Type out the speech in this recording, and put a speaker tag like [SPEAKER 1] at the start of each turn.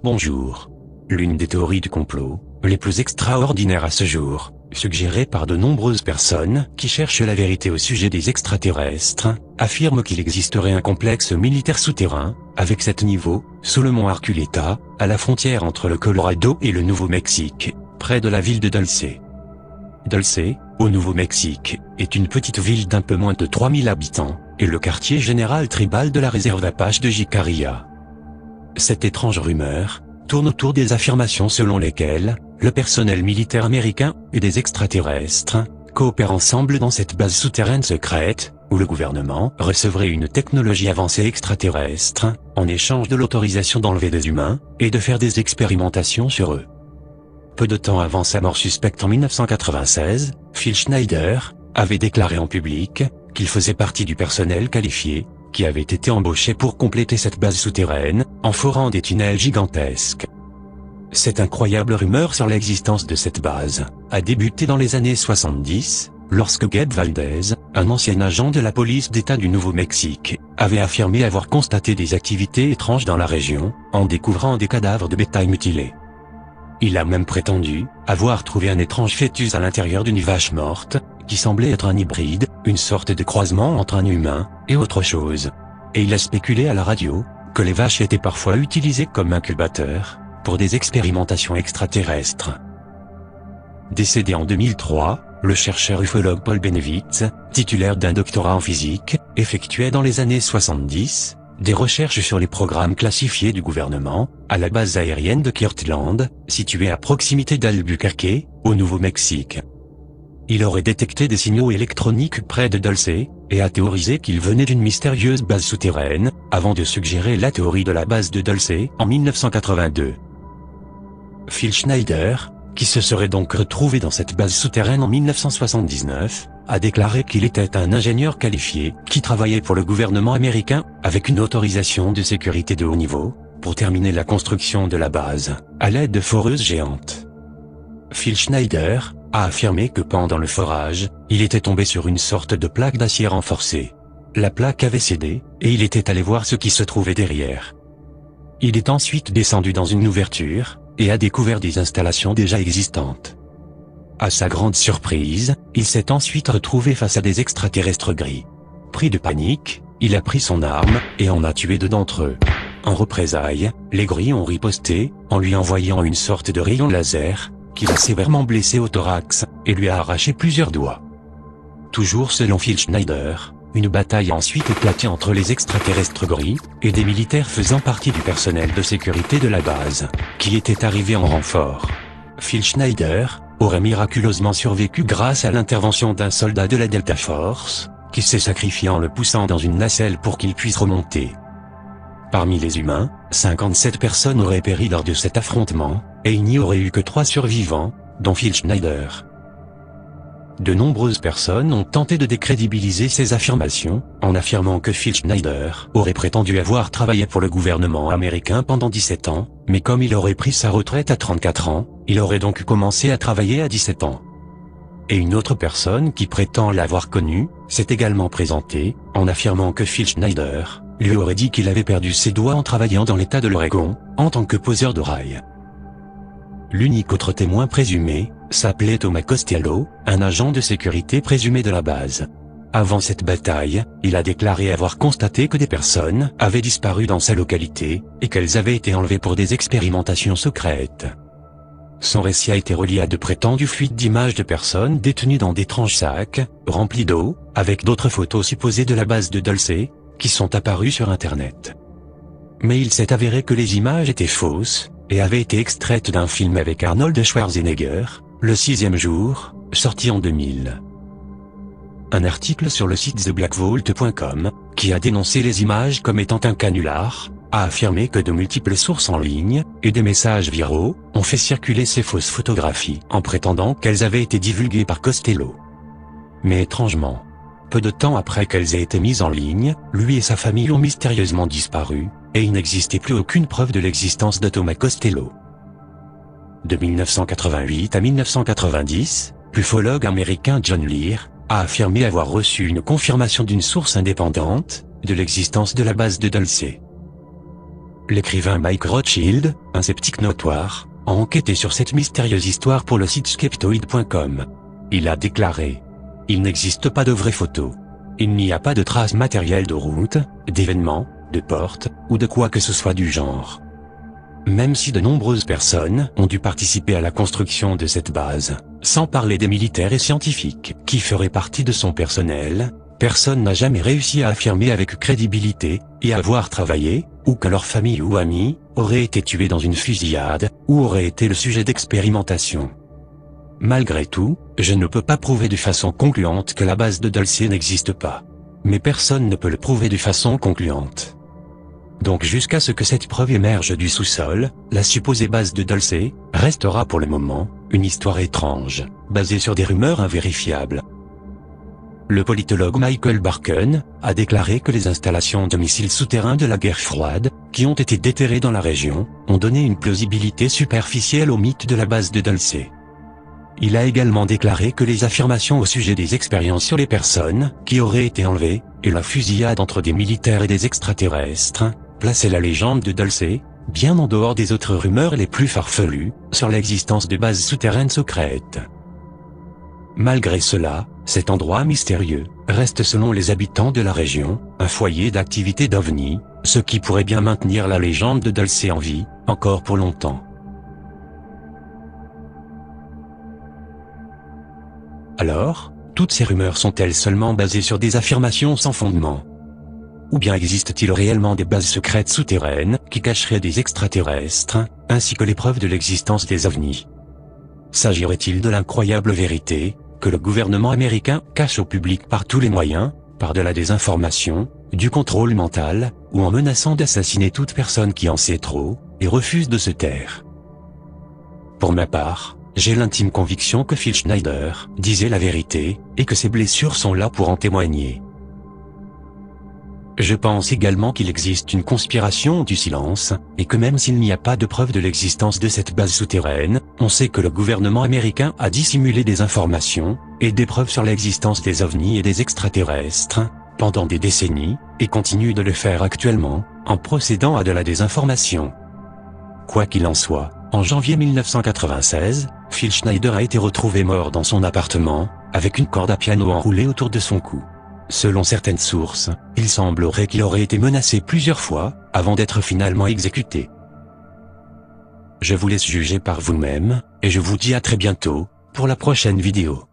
[SPEAKER 1] Bonjour. L'une des théories du complot, les plus extraordinaires à ce jour, suggérée par de nombreuses personnes qui cherchent la vérité au sujet des extraterrestres, affirme qu'il existerait un complexe militaire souterrain, avec 7 niveaux, sous le mont Arculeta, à la frontière entre le Colorado et le Nouveau-Mexique, près de la ville de Dulce. Dulce, au Nouveau-Mexique, est une petite ville d'un peu moins de 3000 habitants, et le quartier général tribal de la réserve Apache de Jicarilla. Cette étrange rumeur tourne autour des affirmations selon lesquelles le personnel militaire américain et des extraterrestres coopèrent ensemble dans cette base souterraine secrète, où le gouvernement recevrait une technologie avancée extraterrestre, en échange de l'autorisation d'enlever des humains, et de faire des expérimentations sur eux. Peu de temps avant sa mort suspecte en 1996, Phil Schneider avait déclaré en public qu'il faisait partie du personnel qualifié, qui avait été embauché pour compléter cette base souterraine, en forant des tunnels gigantesques. Cette incroyable rumeur sur l'existence de cette base a débuté dans les années 70, lorsque Gabe Valdez, un ancien agent de la police d'État du Nouveau-Mexique, avait affirmé avoir constaté des activités étranges dans la région, en découvrant des cadavres de bétail mutilés. Il a même prétendu avoir trouvé un étrange fœtus à l'intérieur d'une vache morte, qui semblait être un hybride, une sorte de croisement entre un humain et autre chose. Et il a spéculé à la radio que les vaches étaient parfois utilisées comme incubateurs pour des expérimentations extraterrestres. Décédé en 2003, le chercheur ufologue Paul Bennewitz, titulaire d'un doctorat en physique, effectuait dans les années 70 des recherches sur les programmes classifiés du gouvernement, à la base aérienne de Kirtland, située à proximité d'Albuquerque, au Nouveau-Mexique. Il aurait détecté des signaux électroniques près de Dulce, et a théorisé qu'ils venaient d'une mystérieuse base souterraine, avant de suggérer la théorie de la base de Dulce, en 1982. Phil Schneider, qui se serait donc retrouvé dans cette base souterraine en 1979, a déclaré qu'il était un ingénieur qualifié, qui travaillait pour le gouvernement américain, avec une autorisation de sécurité de haut niveau, pour terminer la construction de la base, à l'aide de foreuses géantes. Phil Schneider a affirmé que pendant le forage, il était tombé sur une sorte de plaque d'acier renforcée. La plaque avait cédé, et il était allé voir ce qui se trouvait derrière. Il est ensuite descendu dans une ouverture, et a découvert des installations déjà existantes. À sa grande surprise, il s'est ensuite retrouvé face à des extraterrestres gris. Pris de panique, il a pris son arme, et en a tué 2 d'entre eux. En représailles, les gris ont riposté, en lui envoyant une sorte de rayon laser, qui l'a sévèrement blessé au thorax, et lui a arraché plusieurs doigts. Toujours selon Phil Schneider, une bataille a ensuite éclaté entre les extraterrestres gris, et des militaires faisant partie du personnel de sécurité de la base, qui étaient arrivés en renfort. Phil Schneider aurait miraculeusement survécu grâce à l'intervention d'un soldat de la Delta Force, qui s'est sacrifié en le poussant dans une nacelle pour qu'il puisse remonter. Parmi les humains, 57 personnes auraient péri lors de cet affrontement, et il n'y aurait eu que 3 survivants, dont Phil Schneider. De nombreuses personnes ont tenté de décrédibiliser ces affirmations, en affirmant que Phil Schneider aurait prétendu avoir travaillé pour le gouvernement américain pendant 17 ans, mais comme il aurait pris sa retraite à 34 ans, il aurait donc commencé à travailler à 17 ans. Et une autre personne qui prétend l'avoir connu, s'est également présentée, en affirmant que Phil Schneider lui aurait dit qu'il avait perdu ses doigts en travaillant dans l'état de l'Oregon, en tant que poseur de rails. L'unique autre témoin présumé s'appelait Thomas Costello, un agent de sécurité présumé de la base. Avant cette bataille, il a déclaré avoir constaté que des personnes avaient disparu dans sa localité, et qu'elles avaient été enlevées pour des expérimentations secrètes. Son récit a été relié à de prétendues fuites d'images de personnes détenues dans d'étranges sacs, remplis d'eau, avec d'autres photos supposées de la base de Dulce, qui sont apparues sur Internet. Mais il s'est avéré que les images étaient fausses, et avaient été extraites d'un film avec Arnold Schwarzenegger, Le 6e jour, sorti en 2000. Un article sur le site theblackvault.com, qui a dénoncé les images comme étant un canular, a affirmé que de multiples sources en ligne, et des messages viraux, ont fait circuler ces fausses photographies, en prétendant qu'elles avaient été divulguées par Costello. Mais étrangement, peu de temps après qu'elles aient été mises en ligne, lui et sa famille ont mystérieusement disparu, et il n'existait plus aucune preuve de l'existence de Thomas Costello. De 1988 à 1990, l'ufologue américain John Lear a affirmé avoir reçu une confirmation d'une source indépendante de l'existence de la base de Dulce. L'écrivain Mike Rothschild, un sceptique notoire, a enquêté sur cette mystérieuse histoire pour le site skeptoid.com. Il a déclaré: il n'existe pas de vraies photos. Il n'y a pas de traces matérielles de route, d'événements, de portes, ou de quoi que ce soit du genre. Même si de nombreuses personnes ont dû participer à la construction de cette base, sans parler des militaires et scientifiques qui feraient partie de son personnel, personne n'a jamais réussi à affirmer avec crédibilité et à avoir travaillé, ou que leur famille ou amis auraient été tués dans une fusillade, ou auraient été le sujet d'expérimentation. Malgré tout, je ne peux pas prouver de façon concluante que la base de Dulce n'existe pas. Mais personne ne peut le prouver de façon concluante. Donc jusqu'à ce que cette preuve émerge du sous-sol, la supposée base de Dulce restera pour le moment une histoire étrange, basée sur des rumeurs invérifiables. Le politologue Michael Barkun a déclaré que les installations de missiles souterrains de la guerre froide, qui ont été déterrées dans la région, ont donné une plausibilité superficielle au mythe de la base de Dulce. Il a également déclaré que les affirmations au sujet des expériences sur les personnes qui auraient été enlevées, et la fusillade entre des militaires et des extraterrestres, plaçaient la légende de Dulce bien en dehors des autres rumeurs les plus farfelues sur l'existence de bases souterraines secrètes. Malgré cela, cet endroit mystérieux reste selon les habitants de la région un foyer d'activité d'OVNI, ce qui pourrait bien maintenir la légende de Dulce en vie, encore pour longtemps. Alors, toutes ces rumeurs sont-elles seulement basées sur des affirmations sans fondement? Ou bien existe-t-il réellement des bases secrètes souterraines qui cacheraient des extraterrestres, ainsi que les preuves de l'existence des ovnis? S'agirait-il de l'incroyable vérité que le gouvernement américain cache au public par tous les moyens, par de la désinformation, du contrôle mental, ou en menaçant d'assassiner toute personne qui en sait trop, et refuse de se taire? Pour ma part, j'ai l'intime conviction que Phil Schneider disait la vérité, et que ses blessures sont là pour en témoigner. Je pense également qu'il existe une conspiration du silence, et que même s'il n'y a pas de preuve de l'existence de cette base souterraine, on sait que le gouvernement américain a dissimulé des informations, et des preuves sur l'existence des ovnis et des extraterrestres, pendant des décennies, et continue de le faire actuellement, en procédant à de la désinformation. Quoi qu'il en soit, en janvier 1996, Phil Schneider a été retrouvé mort dans son appartement, avec une corde à piano enroulée autour de son cou. Selon certaines sources, il semblerait qu'il aurait été menacé plusieurs fois, avant d'être finalement exécuté. Je vous laisse juger par vous-même, et je vous dis à très bientôt, pour la prochaine vidéo.